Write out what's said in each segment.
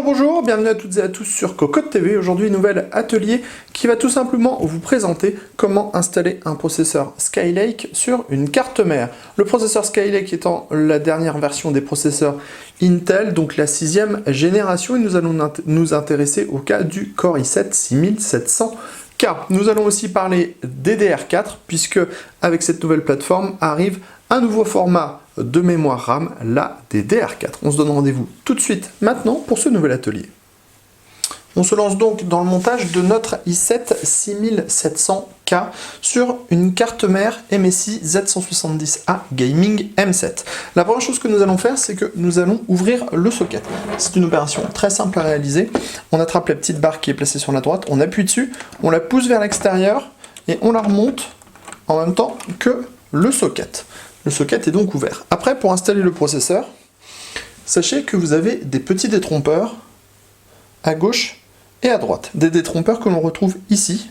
Bonjour, bienvenue à toutes et à tous sur Cocotte TV. Aujourd'hui, nouvel atelier qui va tout simplement vous présenter comment installer un processeur Skylake sur une carte mère. Le processeur Skylake étant la dernière version des processeurs Intel, donc la 6e génération, et nous allons nous intéresser au cas du Core i7 6700K. Nous allons aussi parler DDR4, puisque avec cette nouvelle plateforme arrive un nouveau format de mémoire RAM, la DDR4. On se donne rendez-vous tout de suite maintenant pour ce nouvel atelier. On se lance donc dans le montage de notre i7 6700K sur une carte mère MSI Z170A Gaming M7. La première chose que nous allons faire, c'est que nous allons ouvrir le socket. C'est une opération très simple à réaliser. On attrape la petite barre qui est placée sur la droite, on appuie dessus, on la pousse vers l'extérieur et on la remonte en même temps que le socket. Le socket est donc ouvert. Après, pour installer le processeur, sachez que vous avez des petits détrompeurs à gauche et à droite. Des détrompeurs que l'on retrouve ici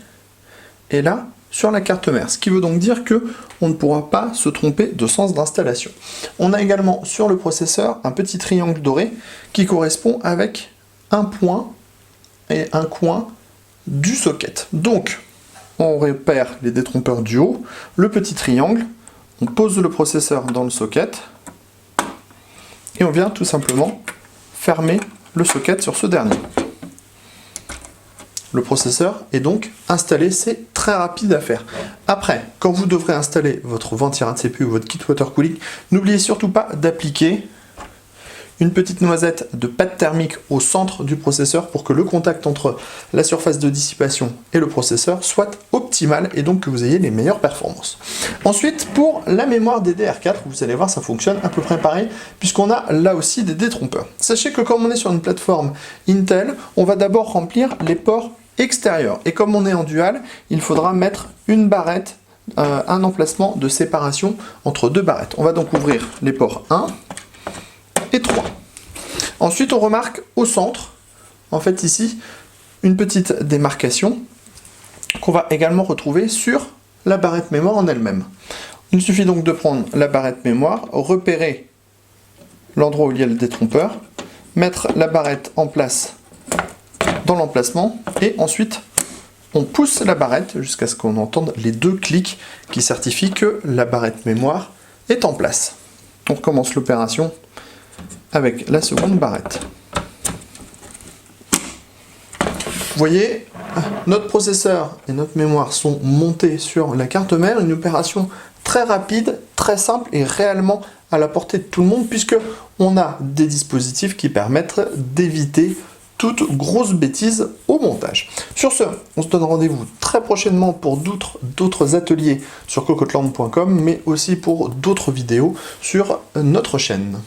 et là sur la carte mère. Ce qui veut donc dire que on ne pourra pas se tromper de sens d'installation. On a également sur le processeur un petit triangle doré qui correspond avec un point et un coin du socket. Donc, on repère les détrompeurs du haut, le petit triangle. On pose le processeur dans le socket et on vient tout simplement fermer le socket sur ce dernier. Le processeur est donc installé, c'est très rapide à faire. Après, quand vous devrez installer votre ventirail de CPU ou votre kit water cooling, n'oubliez surtout pas d'appliquer une petite noisette de pâte thermique au centre du processeur pour que le contact entre la surface de dissipation et le processeur soit optimal et donc que vous ayez les meilleures performances. Ensuite, pour la mémoire DDR4, vous allez voir, ça fonctionne à peu près pareil puisqu'on a là aussi des détrompeurs. Sachez que comme on est sur une plateforme Intel, on va d'abord remplir les ports extérieurs. Et comme on est en dual, il faudra mettre une barrette, un emplacement de séparation entre deux barrettes. On va donc ouvrir les ports 1 et 3. Ensuite, on remarque au centre, en fait ici, une petite démarcation qu'on va également retrouver sur la barrette mémoire en elle-même. Il suffit donc de prendre la barrette mémoire, repérer l'endroit où il y a le détrompeur, mettre la barrette en place dans l'emplacement et ensuite on pousse la barrette jusqu'à ce qu'on entende les deux clics qui certifient que la barrette mémoire est en place. On recommence l'opération avec la seconde barrette. Vous voyez, notre processeur et notre mémoire sont montés sur la carte mère, une opération très rapide, très simple et réellement à la portée de tout le monde puisque on a des dispositifs qui permettent d'éviter toute grosse bêtise au montage. Sur ce, on se donne rendez-vous très prochainement pour d'autres ateliers sur cocotland.com mais aussi pour d'autres vidéos sur notre chaîne.